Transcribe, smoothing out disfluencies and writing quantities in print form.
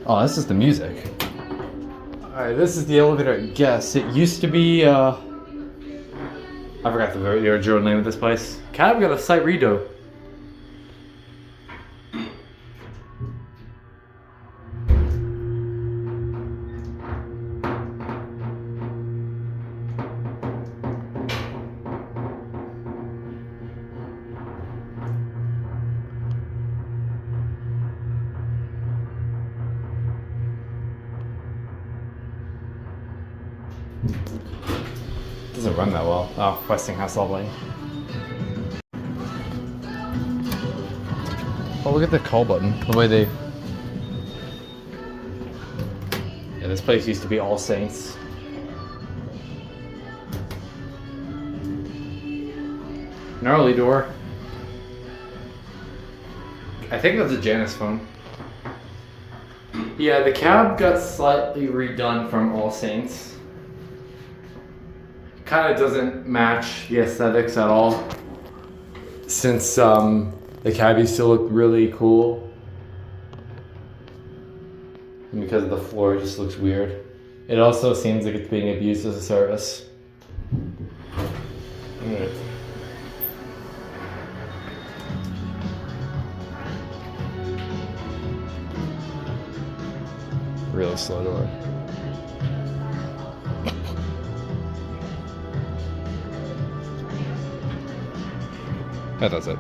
Oh, this is the music. Alright, this is the elevator at Guess. It used to be, I forgot the original name of this place. Cab got a site redo. Doesn't run that well. Oh, Westinghouse lovely. Oh, look at the call button. The way they... Yeah, this place used to be Allsaints. Gnarly door. I think that's a Janus phone. Yeah, the cab got slightly redone from Allsaints. Kind of doesn't match the aesthetics at all, since the cab used to look really cool, and because of the floor it just looks weird. It also seems like it's being abused as a service. Really slow door. That does it.